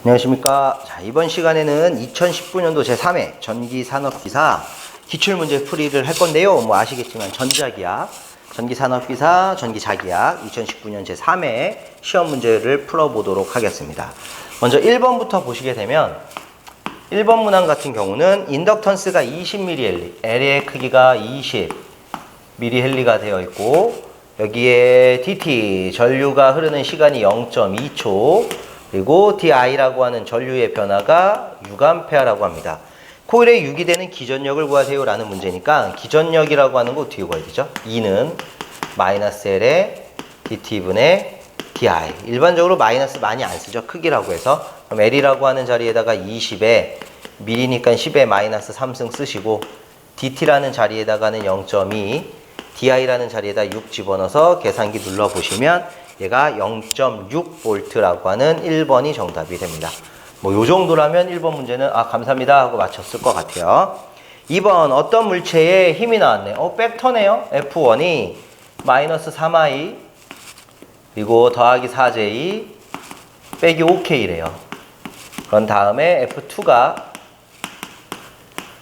안녕하십니까. 자, 이번 시간에는 2019년도 제3회 전기산업기사 기출문제 풀이를 할 건데요. 뭐 아시겠지만 전자기학, 전기산업기사, 전기자기학 2019년 제3회 시험 문제를 풀어보도록 하겠습니다. 먼저 1번부터 보시게 되면 1번 문항 같은 경우는 인덕턴스가 20mH, L의 크기가 20mH가 되어 있고 여기에 DT, 전류가 흐르는 시간이 0.2초, 그리고 DI라고 하는 전류의 변화가 6A라고 합니다. 코일에 유기되는 기전력을 구하세요 라는 문제니까 기전력이라고 하는 거 어떻게 구해야 되죠? E는 마이너스 L의 DT분의 DI. 일반적으로 마이너스 많이 안 쓰죠. 크기라고 해서. 그럼 L이라고 하는 자리에다가 20에 미리니까 10에 마이너스 3승 쓰시고 DT라는 자리에다가는 0.2, DI라는 자리에다 6 집어넣어서 계산기 눌러보시면 얘가 0.6V라고 하는 1번이 정답이 됩니다. 뭐 요 정도라면 1번 문제는 감사합니다 하고 맞췄을 것 같아요. 2번 어떤 물체에 힘이 나왔네. 벡터네요. F1이 마이너스 3i 그리고 더하기 4j 빼기 5k래요. 그런 다음에 F2가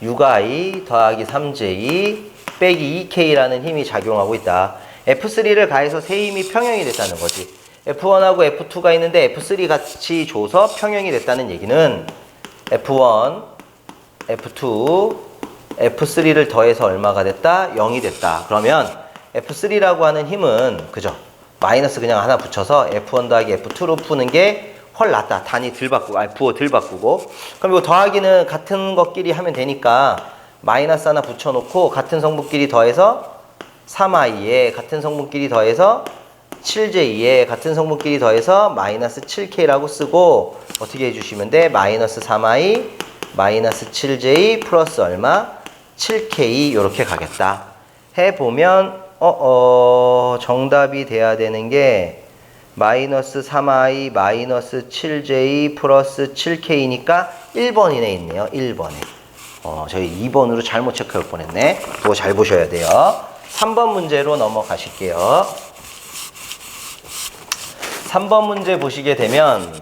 6i 더하기 3j 빼기 2k라는 힘이 작용하고 있다. F3를 가해서 세 힘이 평형이 됐다는 거지. F1하고 F2가 있는데 F3 같이 줘서 평형이 됐다는 얘기는 F1, F2, F3를 더해서 얼마가 됐다? 0이 됐다. 그러면 F3라고 하는 힘은 그죠? 마이너스 그냥 하나 붙여서 F1 더하기 F2로 푸는 게 훨 낫다. 단위 덜 바꾸고, 부호 덜 바꾸고. 그럼 이거 더하기는 같은 것끼리 하면 되니까 마이너스 하나 붙여놓고 같은 성분끼리 더해서 3i에 같은 성분끼리 더해서 7j에 같은 성분끼리 더해서 마이너스 7k라고 쓰고 어떻게 해주시면 돼? 마이너스 3i 마이너스 7j 플러스 얼마? 7k 이렇게 가겠다. 해보면 정답이 돼야 되는 게 마이너스 3i 마이너스 7j 플러스 7k니까 1번이네 있네요. 1번에. 저희 2번으로 잘못 체크할 뻔했네. 그거 잘 보셔야 돼요. 3번 문제로 넘어가실게요. 3번 문제 보시게 되면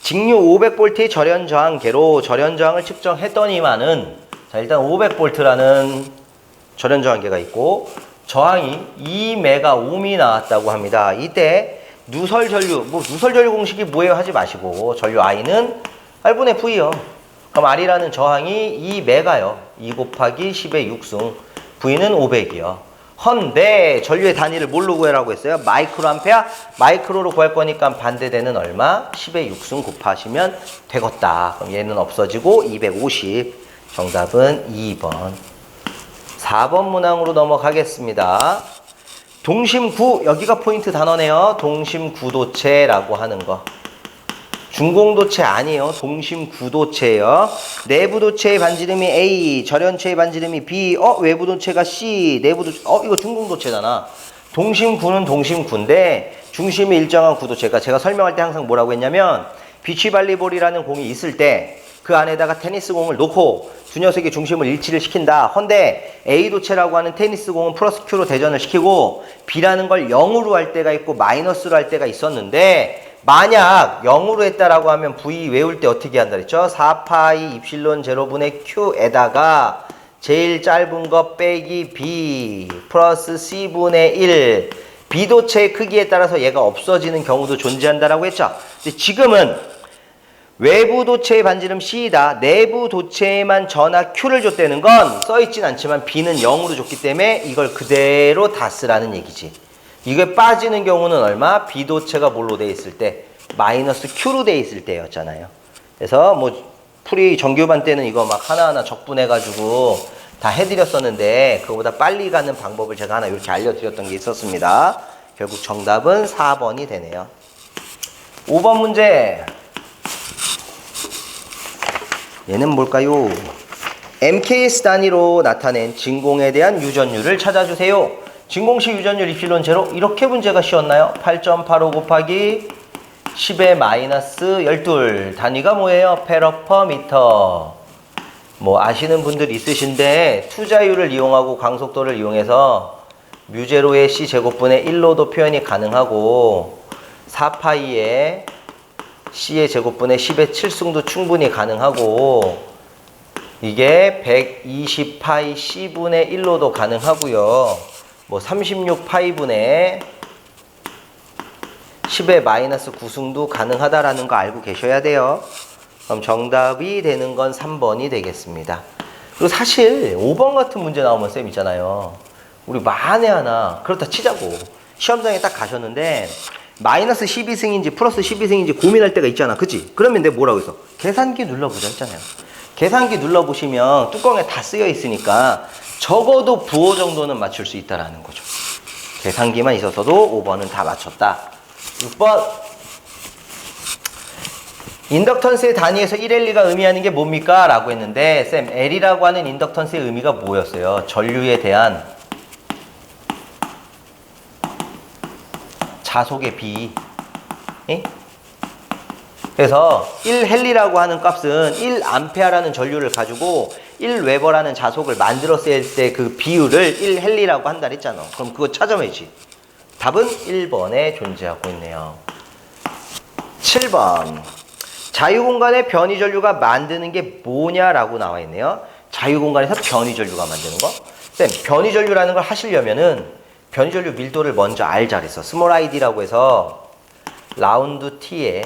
직류 500V의 절연저항계로 절연저항을 측정했더니만은 자 일단 500V라는 절연저항계가 있고 저항이 2메가옴이 나왔다고 합니다. 이때 누설전류, 누설전류 공식이 뭐예요 하지 마시고 전류 I는 R분의 V요. 그럼 R이라는 저항이 2메가요. 2 곱하기 10의 6승. V는 500이요. 헌데 전류의 단위를 뭘로 구하라고 했어요? 마이크로 암페어? 마이크로로 구할 거니까 반대되는 얼마? 10의 6승 곱하시면 되겠다. 그럼 얘는 없어지고 250. 정답은 2번. 4번 문항으로 넘어가겠습니다. 동심구, 여기가 포인트 단어네요. 동심구도체라고 하는 거. 중공도체 아니에요. 동심구도체예요. 내부도체의 반지름이 A, 절연체의 반지름이 B, 외부도체가 C, 내부도체, 이거 중공도체잖아. 동심구는 동심구인데 중심이 일정한 구도체가 제가 설명할 때 항상 뭐라고 했냐면 비치발리볼이라는 공이 있을 때 그 안에다가 테니스 공을 놓고 두 녀석의 중심을 일치를 시킨다. 헌데 A도체라고 하는 테니스 공은 플러스 Q로 대전을 시키고 B라는 걸 0으로 할 때가 있고 마이너스로 할 때가 있었는데 만약 0으로 했다라고 하면 V 외울 때 어떻게 한다 그랬죠? 4파이 입실론 제로분의 Q에다가 제일 짧은 거 빼기 B 플러스 C분의 1 B도체의 크기에 따라서 얘가 없어지는 경우도 존재한다라고 했죠. 근데 지금은 외부 도체의 반지름 C이다. 내부 도체에만 전하 Q를 줬다는 건 써있진 않지만 B는 0으로 줬기 때문에 이걸 그대로 다 쓰라는 얘기지. 이게 빠지는 경우는 얼마? B도체가 뭘로 돼 있을 때? 마이너스 Q로 돼 있을 때였잖아요. 그래서 풀이 정규반 때는 이거 막 하나하나 적분해가지고 다 해드렸었는데 그거보다 빨리 가는 방법을 제가 하나 이렇게 알려드렸던 게 있었습니다. 결국 정답은 4번이 되네요. 5번 문제. 얘는 뭘까요? MKS 단위로 나타낸 진공에 대한 유전율을 찾아주세요. 진공식 유전율 입실론 제로 이렇게 문제가 쉬웠나요? 8.85 곱하기 10의 마이너스 12 단위가 뭐예요? 페러퍼미터. 아시는 분들 있으신데 투자율을 이용하고 광속도를 이용해서 뮤제로의 C 제곱분의 1로도 표현이 가능하고 4파이의 C의 제곱분의 10의 7승도 충분히 가능하고 이게 120파이 C분의 1로도 가능하고요. 뭐 36파이분의 10의 마이너스 9승도 가능하다라는 거 알고 계셔야 돼요. 그럼 정답이 되는 건 3번이 되겠습니다. 그리고 사실 5번 같은 문제 나오면 쌤 있잖아요. 우리 만에 하나 그렇다 치자고 시험장에 딱 가셨는데 마이너스 12승인지 플러스 12승인지 고민할 때가 있잖아. 그치? 그러면 내가 뭐라고 했어? 계산기 눌러보자 했잖아요. 계산기 눌러보시면 뚜껑에 다 쓰여 있으니까 적어도 부호 정도는 맞출 수 있다라는 거죠. 계산기만 있어서도 5번은 다 맞췄다. 6번 인덕턴스의 단위에서 1L가 의미하는 게 뭡니까? 라고 했는데 쌤 L이라고 하는 인덕턴스의 의미가 뭐였어요? 전류에 대한 자속의 비. 예? 그래서 1헨리라고 하는 값은 1암페어라는 전류를 가지고 1웨버라는 자속을 만들었을 때 그 비율을 1헨리라고 한다 했잖아. 그럼 그거 찾아내지. 답은 1번에 존재하고 있네요. 7번 자유공간에 변이전류가 만드는 게 뭐냐라고 나와 있네요. 자유공간에서 변이전류가 만드는 거. 쌤, 변이전류라는 걸 하시려면은 변이전류 밀도를 먼저 알자 그랬어. 스몰 id라고 해서 라운드 t에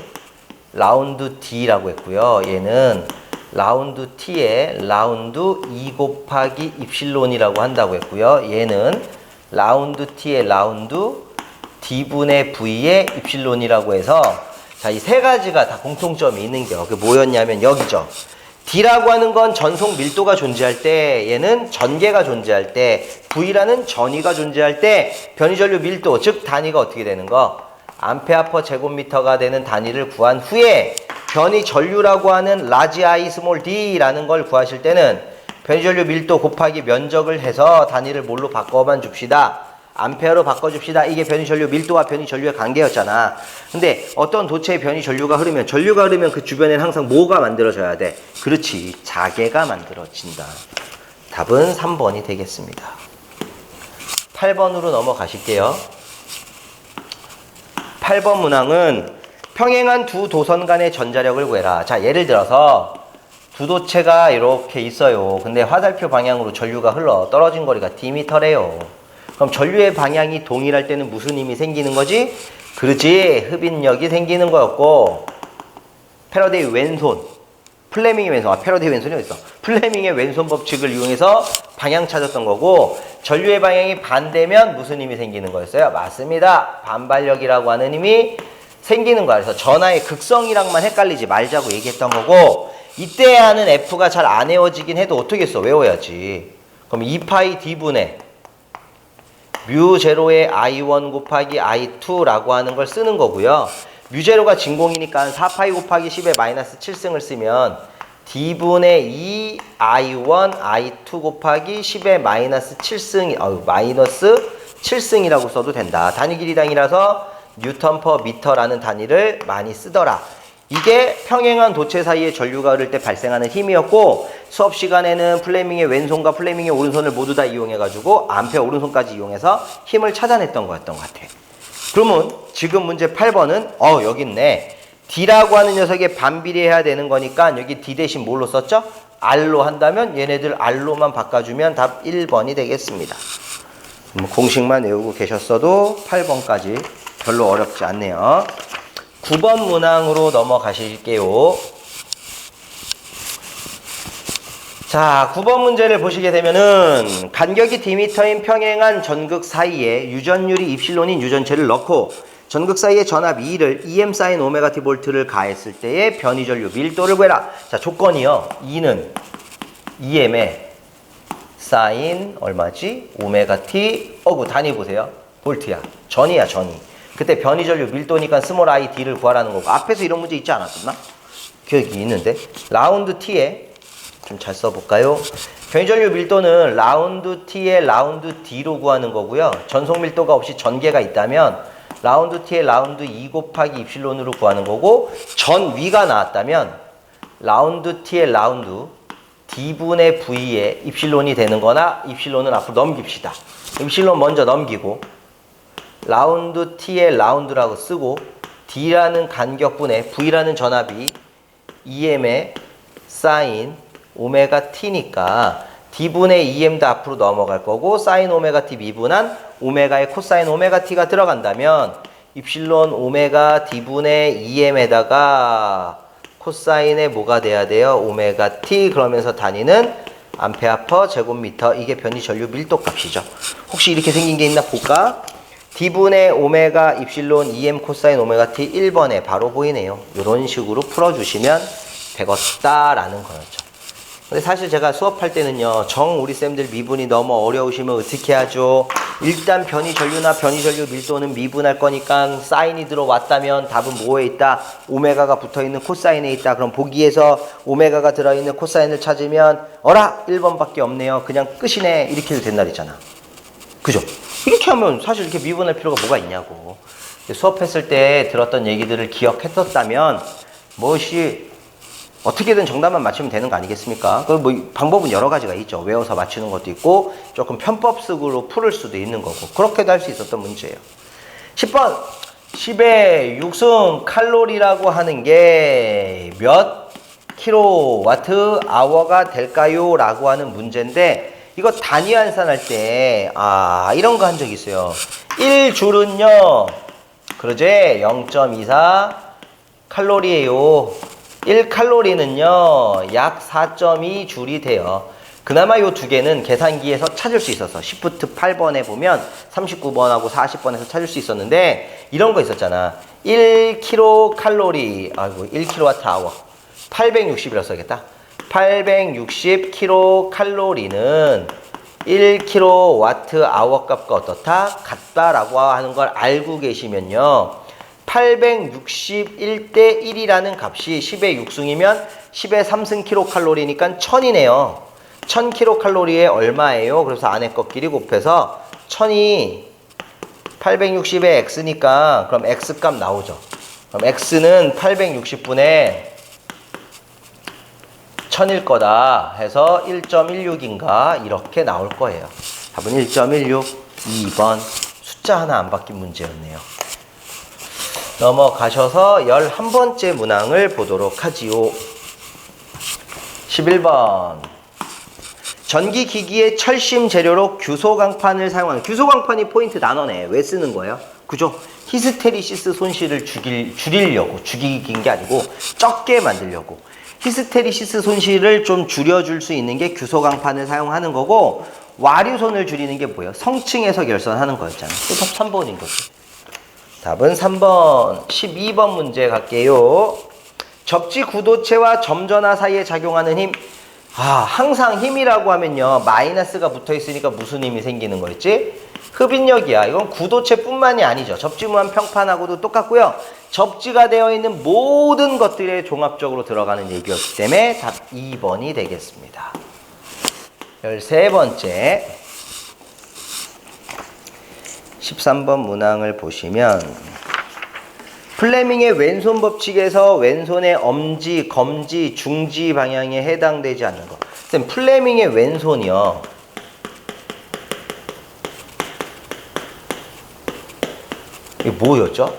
라운드 d라고 했고요. 얘는 라운드 t에 라운드 2 곱하기 입실론이라고 한다고 했고요. 얘는 라운드 t에 라운드 d분의 v의 입실론이라고 해서 자, 이 세 가지가 다 공통점이 있는 게 그게 뭐였냐면 여기죠. D라고 하는 건 전속 밀도가 존재할 때, 얘는 전개가 존재할 때, V라는 전위가 존재할 때 변이전류 밀도, 즉 단위가 어떻게 되는 거? 암페어 퍼 제곱미터가 되는 단위를 구한 후에 변이전류라고 하는 라지 I 스몰 d라는 걸 구하실 때는 변이전류 밀도 곱하기 면적을 해서 단위를 뭘로 바꿔만 줍시다. 암페어로 바꿔줍시다. 이게 변이전류 밀도와 변이전류의 관계였잖아. 근데 어떤 도체의 변이전류가 흐르면 전류가 흐르면 그 주변에는 항상 뭐가 만들어져야 돼? 그렇지. 자개가 만들어진다. 답은 3번이 되겠습니다. 8번으로 넘어가실게요. 8번 문항은 평행한 두 도선 간의 전자력을 구해라. 자, 예를 들어서 두 도체가 이렇게 있어요. 근데 화살표 방향으로 전류가 흘러 떨어진 거리가 dm래요. 그럼 전류의 방향이 동일할 때는 무슨 힘이 생기는 거지? 그렇지. 흡인력이 생기는 거였고 패러데이 왼손, 플레밍의 왼손, 패러데이 왼손이 어디 있어? 플레밍의 왼손 법칙을 이용해서 방향 찾았던 거고 전류의 방향이 반대면 무슨 힘이 생기는 거였어요? 맞습니다. 반발력이라고 하는 힘이 생기는 거야. 그래서 전하의 극성이랑만 헷갈리지 말자고 얘기했던 거고 이때 하는 F가 잘 안 외워지긴 해도 어떻게 써? 외워야지. 그럼 2파이 D분의 뮤0의 I1 곱하기 I2라고 하는 걸 쓰는 거고요. 뮤0가 진공이니까 4파이 곱하기 10의 마이너스 7승을 쓰면 D분의 2 I1 I2 곱하기 10의 마이너스 7승, 마이너스 7승이라고 써도 된다. 단위 길이당이라서 뉴턴 퍼 미터라는 단위를 많이 쓰더라. 이게 평행한 도체 사이에 전류가 흐를 때 발생하는 힘이었고 수업 시간에는 플레밍의 왼손과 플레밍의 오른손을 모두 다 이용해가지고 암페어 오른손까지 이용해서 힘을 찾아냈던 거였던 것 같아. 그러면 지금 문제 8번은 여기 있네. D라고 하는 녀석에 반비례해야 되는 거니까 여기 D 대신 뭘로 썼죠? R로 한다면 얘네들 R로만 바꿔주면 답 1번이 되겠습니다. 공식만 외우고 계셨어도 8번까지 별로 어렵지 않네요. 9번 문항으로 넘어가실게요. 자, 9번 문제를 보시게 되면은 간격이 dm인 평행한 전극 사이에 유전율이 입실론인 유전체를 넣고 전극 사이의 전압 E를 EM 사인 오메가 T 볼트를 가했을 때의 변이전류 밀도를 구해라. 자, 조건이요. E는 EM에 사인 얼마지? 오메가 T 단위 보세요. 볼트야. 전이야, 전이. 그때 변이전류 밀도니까 스몰 I D를 구하라는 거고 앞에서 이런 문제 있지 않았었나? 기억이 있는데 라운드 T에 좀 잘 써볼까요? 변이전류 밀도는 라운드 T에 라운드 D로 구하는 거고요. 전속 밀도가 없이 전개가 있다면 라운드 T에 라운드 2 곱하기 입실론으로 구하는 거고 전위가 나왔다면 라운드 T에 라운드 D분의 V에 입실론이 되는 거나 입실론은 앞으로 넘깁시다. 입실론 먼저 넘기고 라운드 T에 라운드라고 쓰고 D라는 간격분의 V라는 전압이 EM의 사인 오메가 T니까 D분의 EM도 앞으로 넘어갈 거고 사인 오메가 T 미분한 오메가의 코사인 오메가 T가 들어간다면 입실론 오메가 D분의 EM에다가 코사인의 뭐가 돼야 돼요? 오메가 T. 그러면서 단위는 암페어 퍼 제곱미터. 이게 변이 전류 밀도 값이죠. 혹시 이렇게 생긴 게 있나 볼까? D분의 오메가 입실론 EM 코사인 오메가 T 1번에 바로 보이네요. 이런 식으로 풀어주시면 되겠다라는 거였죠. 근데 사실 제가 수업할 때는요, 우리 쌤들 미분이 너무 어려우시면 어떻게 하죠? 일단 변이 전류나 변이 전류 밀도는 미분할 거니까 사인이 들어왔다면 답은 뭐에 있다? 오메가가 붙어있는 코사인에 있다. 그럼 보기에서 오메가가 들어있는 코사인을 찾으면 어라! 1번밖에 없네요. 그냥 끝이네. 이렇게 해도 된다 그랬잖아. 그죠? 이렇게 하면 사실 이렇게 미분할 필요가 뭐가 있냐고. 수업했을 때 들었던 얘기들을 기억했었다면 무엇이 어떻게든 정답만 맞추면 되는 거 아니겠습니까? 그 뭐 방법은 여러 가지가 있죠. 외워서 맞추는 것도 있고 조금 편법식으로 풀을 수도 있는 거고 그렇게도 할 수 있었던 문제예요. 10번 10의 6승 칼로리라고 하는 게 몇 킬로와트 아워가 될까요? 라고 하는 문제인데 이거 단위 환산할 때 이런 거 한 적 있어요. 1줄은요 그러지 0.24 칼로리예요. 1칼로리는요 약 4.2줄이 돼요. 그나마 요 두 개는 계산기에서 찾을 수 있어서 시프트 8번에 보면 39번하고 40번에서 찾을 수 있었는데 이런 거 있었잖아. 1kcal 1kWh 860이라고 써야겠다. 860kcal는 1kWh 값과 어떻다? 같다라고 하는 걸 알고 계시면요 861대 1이라는 값이 10의 6승이면 10의 3승 킬로칼로리니까 1000이네요. 1000킬로칼로리에 얼마예요? 그래서 안에 것끼리 곱해서 1000이 860의 x니까 그럼 x값 나오죠. 그럼 x는 860분의 1000일 거다 해서 1.16인가 이렇게 나올 거예요. 답은 1.16 2번 숫자 하나 안 바뀐 문제였네요. 넘어가셔서 11번째 문항을 보도록 하지요. 11번 전기기기의 철심 재료로 규소광판을 사용하는 규소광판이 포인트 나눠네. 왜 쓰는 거예요? 그죠? 히스테리시스 손실을 줄이려고 죽이긴 게 아니고 적게 만들려고 히스테리시스 손실을 좀 줄여줄 수 있는 게 규소광판을 사용하는 거고 와류손을 줄이는 게 뭐예요? 성층에서 결선하는 거였잖아요. 답 3번인 거지. 답은 3번 12번 문제 갈게요. 접지 구도체와 점전화 사이에 작용하는 힘. 항상 힘이라고 하면요 마이너스가 붙어 있으니까 무슨 힘이 생기는 거였지? 흡인력이야. 이건 구도체뿐만이 아니죠. 접지무한 평판하고도 똑같고요. 접지가 되어 있는 모든 것들에 종합적으로 들어가는 얘기였기 때문에 답 2번이 되겠습니다. 13번째 13번 문항을 보시면 플레밍의 왼손 법칙에서 왼손의 엄지, 검지, 중지 방향에 해당되지 않는 거. 쌤, 플레밍의 왼손이요. 이게 뭐였죠?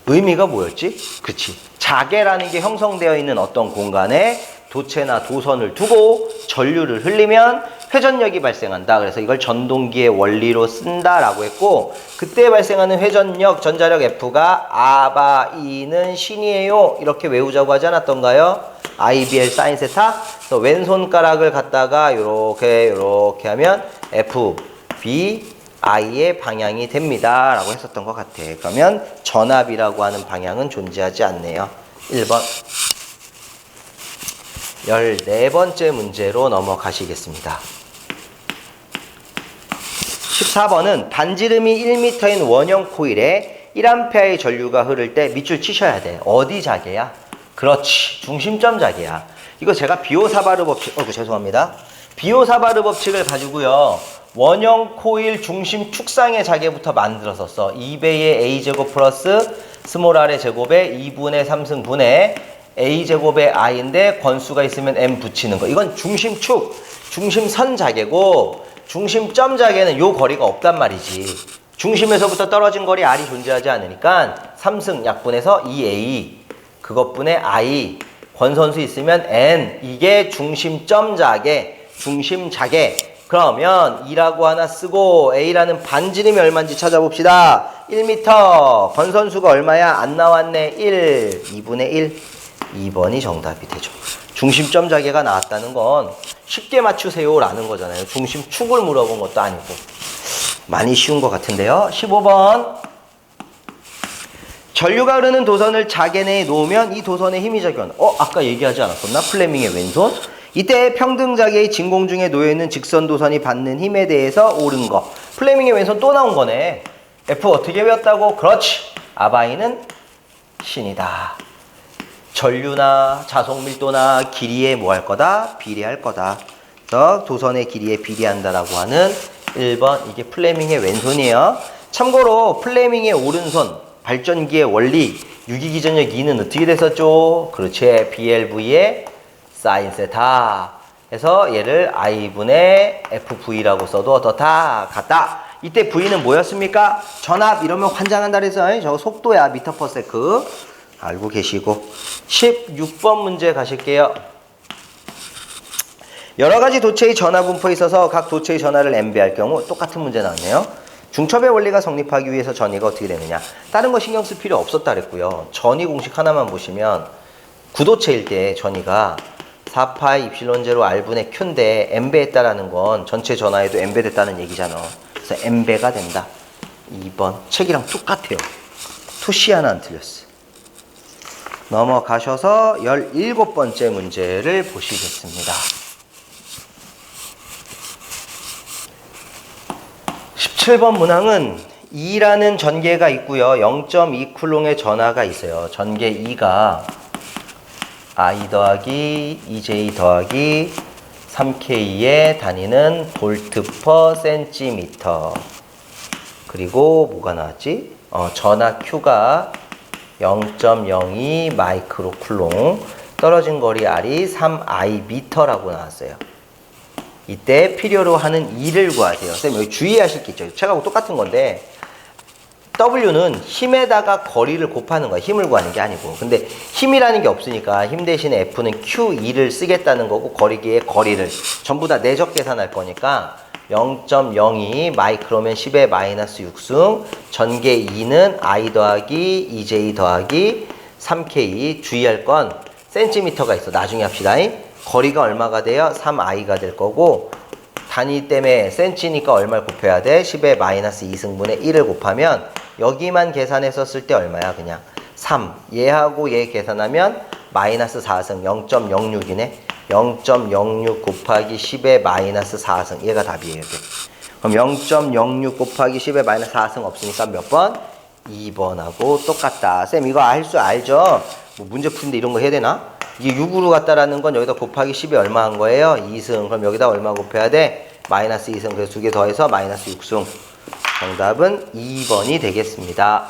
의미가 뭐였지? 그치. 자개라는 게 형성되어 있는 어떤 공간에 도체나 도선을 두고 전류를 흘리면 회전력이 발생한다. 그래서 이걸 전동기의 원리로 쓴다라고 했고 그때 발생하는 회전력, 전자력 F가 아바이는 신이에요. 이렇게 외우자고 하지 않았던가요? IBL 사인 세타. 그래서 왼손가락을 갖다가 요렇게 하면 F, B, I의 방향이 됩니다. 라고 했었던 것 같아. 그러면 전압이라고 하는 방향은 존재하지 않네요. 1번. 14번째 문제로 넘어가시겠습니다. 14번은 반지름이 1m인 원형 코일에 1A의 전류가 흐를 때 밑줄 치셔야 돼. 어디 자개야? 그렇지. 중심점 자개야. 이거 제가 비오사바르 법칙, 죄송합니다. 비오사바르 법칙을 가지고요. 원형 코일 중심 축상의 자개부터 만들었었어. 2배의 A제곱 플러스 스몰 r의 제곱에 2분의 3승분의 A제곱의 I인데 권수가 있으면 M 붙이는 거. 이건 중심축, 중심선 자개고 중심점 자개는 요 거리가 없단 말이지. 중심에서부터 떨어진 거리 R이 존재하지 않으니까 3승 약분해서 2A 그것분의 I 권선수 있으면 N 이게 중심점자계 중심자계 그러면 2라고 하나 쓰고 A라는 반지름이 얼마인지 찾아봅시다. 1m 권선수가 얼마야? 안 나왔네. 1 2분의 1 2번이 정답이 되죠. 중심점자계가 나왔다는 건 쉽게 맞추세요 라는 거잖아요. 중심축을 물어본 것도 아니고 많이 쉬운 것 같은데요. 15번 전류가 흐르는 도선을 자계 내에 놓으면 이 도선에 힘이 작용. 아까 얘기하지 않았었나? 플레밍의 왼손. 이때 평등자계의 진공 중에 놓여있는 직선 도선이 받는 힘에 대해서 옳은 거. 플레밍의 왼손 또 나온 거네. F 어떻게 배웠다고? 그렇지. 아바이는 신이다. 전류나 자속 밀도나 길이에 뭐 할 거다? 비례할 거다. 그래서 도선의 길이에 비례한다라고 하는 1번 이게 플레밍의 왼손이에요. 참고로 플레밍의 오른손 발전기의 원리 유기기전력 2는 어떻게 됐었죠? 그렇지. BLV의 사인 세타 해서 얘를 I분의 FV라고 써도 어떻다? 같다. 이때 V는 뭐였습니까? 전압 이러면 환장한다 그래서 저거 속도야. 미터 퍼 세크 알고 계시고 16번 문제 가실게요. 여러가지 도체의 전하 분포에 있어서 각 도체의 전하를 N배할 경우 똑같은 문제 나왔네요. 중첩의 원리가 성립하기 위해서 전위가 어떻게 되느냐. 다른 거 신경 쓸 필요 없었다 그랬고요. 전위 공식 하나만 보시면 구도체일 때 전위가 4파이 입실론 제로 R분의 Q인데 N배 했다라는 건 전체 전하에도 N배 됐다는 얘기잖아. 그래서 N배가 된다. 2번 책이랑 똑같아요. 토시 하나 안 틀렸어. 넘어가셔서 17번째 문제를 보시겠습니다. 17번 문항은 2라는 전개가 있고요. 0.2쿨롱의 전하가 있어요. 전개 2가 I 더하기 EJ 더하기 3K에 다니는 볼트 퍼 센티미터. 그리고 뭐가 나왔지? 전하 Q가 0.02 마이크로 쿨롱. 떨어진 거리 R이 3I 미터라고 나왔어요. 이때 필요로 하는 E를 구하세요. 선생님 여기 주의하실 게 있죠. 책하고 똑같은 건데 W는 힘에다가 거리를 곱하는 거야. 힘을 구하는 게 아니고. 근데 힘이라는 게 없으니까 힘 대신에 F는 QE를 쓰겠다는 거고 거리기의 거리를 전부 다 내적 계산할 거니까 0.02 마이크로면 10의 마이너스 6승 전개 2는 I 더하기 EJ 더하기 3K 주의할 건 센티미터가 있어. 나중에 합시다. 거리가 얼마가 돼요? 3i가 될 거고 단위 때문에 센치니까 얼마를 곱해야 돼? 10의 마이너스 2승분의 1을 곱하면 여기만 계산했었을 때 얼마야? 그냥 3. 얘하고 얘 계산하면 마이너스 4승 0.06이네. 0.06 곱하기 10의 마이너스 4승 얘가 답이에요. 이게. 그럼 0.06 곱하기 10의 마이너스 4승 없으니까 몇 번? 2번하고 똑같다. 쌤 이거 알 수 알죠? 뭐 문제 푸는데 이런 거 해야 되나? 이게 6으로 갔다라는 건 여기다 곱하기 10이 얼마 한 거예요? 2승. 그럼 여기다 얼마 곱해야 돼? 마이너스 2승. 그래서 두 개 더해서 마이너스 6승. 정답은 2번이 되겠습니다.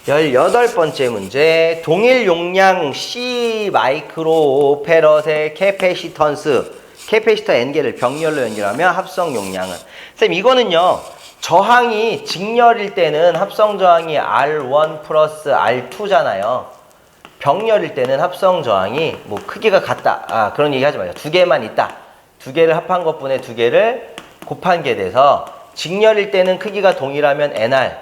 18번째 문제. 동일 용량 C 마이크로 페럿의 캐패시턴스. 캐패시터 N개를 병렬로 연결하면 합성 용량은. 쌤 이거는요. 저항이 직렬일 때는 합성 저항이 R1 플러스 R2잖아요. 병렬일 때는 합성 저항이 뭐 크기가 같다. 그런 얘기 하지 마요. 두 개만 있다. 두 개를 합한 것분에 두 개를 곱한 게 돼서 직렬일 때는 크기가 동일하면 NR,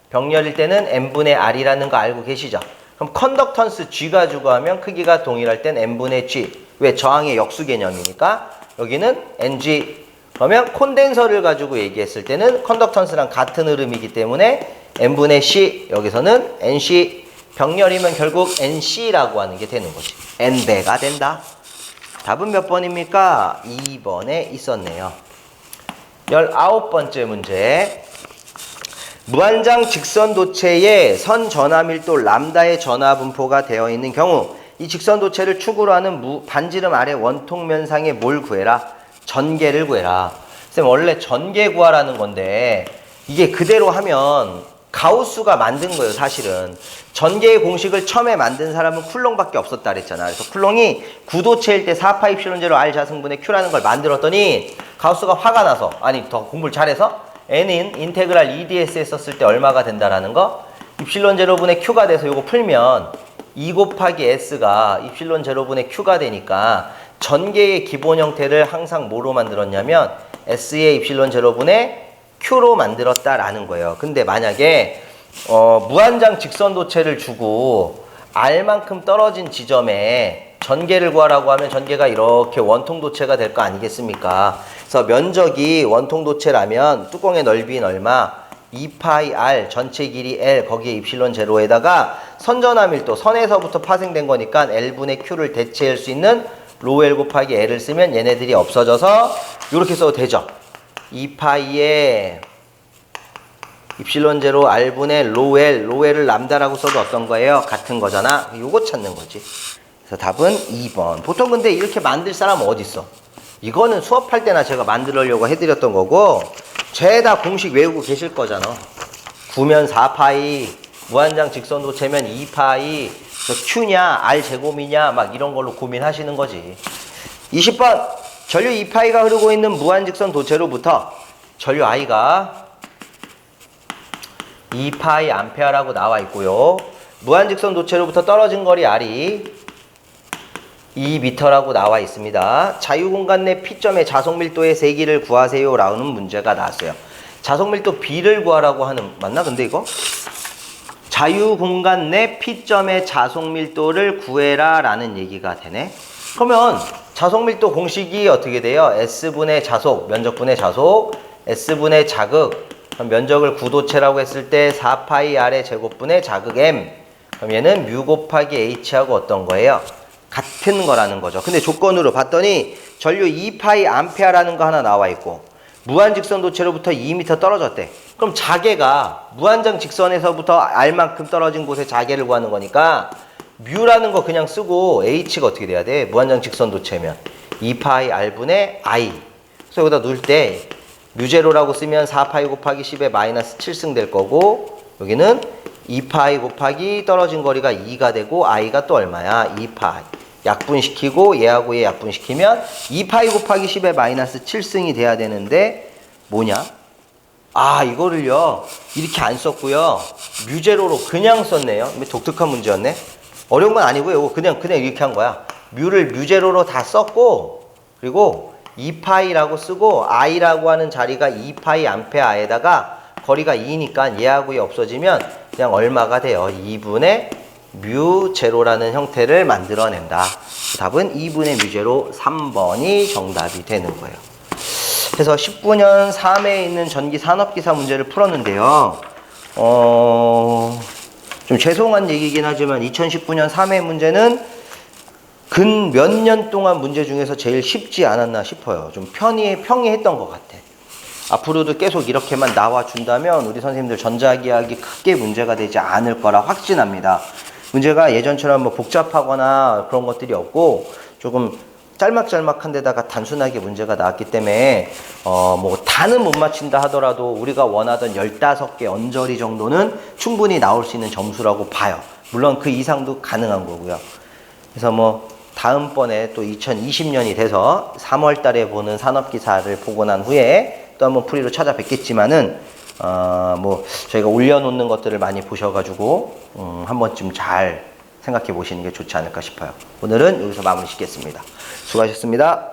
병렬일 때는 N분의 R이라는 거 알고 계시죠? 그럼 컨덕턴스 G 가지고 하면 크기가 동일할 땐 N분의 G. 왜? 저항의 역수 개념이니까 여기는 NG. 그러면 콘덴서를 가지고 얘기했을 때는 컨덕턴스랑 같은 흐름이기 때문에 N분의 C. 여기서는 NC. 병렬이면 결국 NC라고 하는 게 되는 거지. N배가 된다. 답은 몇 번입니까? 2번에 있었네요. 19번째 문제. 무한장 직선 도체에 선 전하 밀도 람다의 전하 분포가 되어 있는 경우 이 직선 도체를 축으로 하는 반지름 아래 원통 면상에 뭘 구해라? 전개를 구해라. 쌤 원래 전개 구하라는 건데 이게 그대로 하면 가우스가 만든 거예요. 사실은 전개의 공식을 처음에 만든 사람은 쿨롱밖에 없었다 그랬잖아. 그래서 쿨롱이 구도체일 때 4파입실론제로 R 자승분의 Q라는 걸 만들었더니 가우스가 화가 나서 아니 더 공부를 잘해서 n은 인테그랄 EDS에 썼을 때 얼마가 된다라는 거? 입실론 제로분의 q가 돼서 이거 풀면 2 곱하기 s가 입실론 제로분의 q가 되니까 전개의 기본 형태를 항상 뭐로 만들었냐면 s의 입실론 제로분의 q로 만들었다라는 거예요. 근데 만약에 무한장 직선도체를 주고 r만큼 떨어진 지점에 전개를 구하라고 하면 전개가 이렇게 원통도체가 될 거 아니겠습니까? 그래서 면적이 원통도체라면 뚜껑의 넓이는 얼마? 2파이 r 전체 길이 l 거기에 입실론 제로에다가 선전화 밀도 선에서부터 파생된 거니까 l분의 q를 대체할 수 있는 로 l 곱하기 l을 쓰면 얘네들이 없어져서 이렇게 써도 되죠. 2파이에 입실론 제로 r분의 로 l을 람다라고 써도 어떤 거예요? 같은 거잖아. 요거 찾는 거지. 그래서 답은 2번. 보통 근데 이렇게 만들 사람은 어디 있어? 이거는 수업할 때나 제가 만들려고 해드렸던 거고 죄다 공식 외우고 계실 거잖아. 9면 4파이, 무한장 직선도체면 2파이, q냐, r 제곱이냐 막 이런 걸로 고민하시는 거지. 20번 전류 2파이가 흐르고 있는 무한직선 도체로부터 전류 i가 2파이 암페어라고 나와 있고요. 무한직선 도체로부터 떨어진 거리 r이 2m라고 나와 있습니다. 자유공간 내 P점의 자속밀도의 세기를 구하세요 라는 문제가 나왔어요. 자속밀도 B를 구하라고 하는, 맞나 근데 이거? 자유공간 내 P점의 자속밀도를 구해라 라는 얘기가 되네. 그러면 자속밀도 공식이 어떻게 돼요? S분의 자속, 면적분의 자속, S분의 자극, 그럼 면적을 구도체라고 했을 때 4파이 R의 제곱분의 자극 M. 그럼 얘는 뮤 곱하기 H하고 어떤 거예요? 같은 거라는 거죠. 근데 조건으로 봤더니 전류 2파이 암페어라는 거 하나 나와 있고 무한직선 도체로부터 2m 떨어졌대. 그럼 자개가 무한장 직선에서부터 R만큼 떨어진 곳에 자개를 구하는 거니까 뮤라는 거 그냥 쓰고 H가 어떻게 돼야 돼? 무한장 직선 도체면 2파이 R분의 I. 그래서 여기다 놓을 때 뮤제로라고 쓰면 4파이 곱하기 10의 마이너스 7승 될 거고 여기는 2파이 곱하기 떨어진 거리가 2가 되고 I가 또 얼마야? 2파이. 약분시키고 얘하고 얘 약분시키면 2파이 곱하기 10의 마이너스 7승이 돼야 되는데 뭐냐? 아 이거를요 이렇게 안 썼고요 뮤제로로 그냥 썼네요. 독특한 문제였네. 어려운 건 아니고요. 이거 그냥 이렇게 한 거야. 뮤를 뮤제로로 다 썼고 그리고 2파이라고 쓰고 I라고 하는 자리가 2파이 암페어에다가 거리가 2니까 얘하고 얘 없어지면 그냥 얼마가 돼요? 2분의 뮤 제로라는 형태를 만들어낸다. 답은 2분의 뮤 제로 3번이 정답이 되는 거예요. 그래서 19년 3회에 있는 전기 산업기사 문제를 풀었는데요. 좀 죄송한 얘기긴 하지만 2019년 3회 문제는 근 몇 년 동안 문제 중에서 제일 쉽지 않았나 싶어요. 좀 평이했던 것 같아. 앞으로도 계속 이렇게만 나와준다면 우리 선생님들 전자기하기 크게 문제가 되지 않을 거라 확신합니다. 문제가 예전처럼 뭐 복잡하거나 그런 것들이 없고 조금 짤막짤막한 데다가 단순하게 문제가 나왔기 때문에 뭐 다는 못 맞힌다 하더라도 우리가 원하던 15개 언저리 정도는 충분히 나올 수 있는 점수라고 봐요. 물론 그 이상도 가능한 거고요. 그래서 뭐 다음번에 또 2020년이 돼서 3월 달에 보는 산업기사를 보고 난 후에 또 한번 풀이로 찾아뵙겠지만은 뭐 저희가 올려놓는 것들을 많이 보셔가지고 한 번쯤 잘 생각해 보시는 게 좋지 않을까 싶어요. 오늘은 여기서 마무리 짓겠습니다. 수고하셨습니다.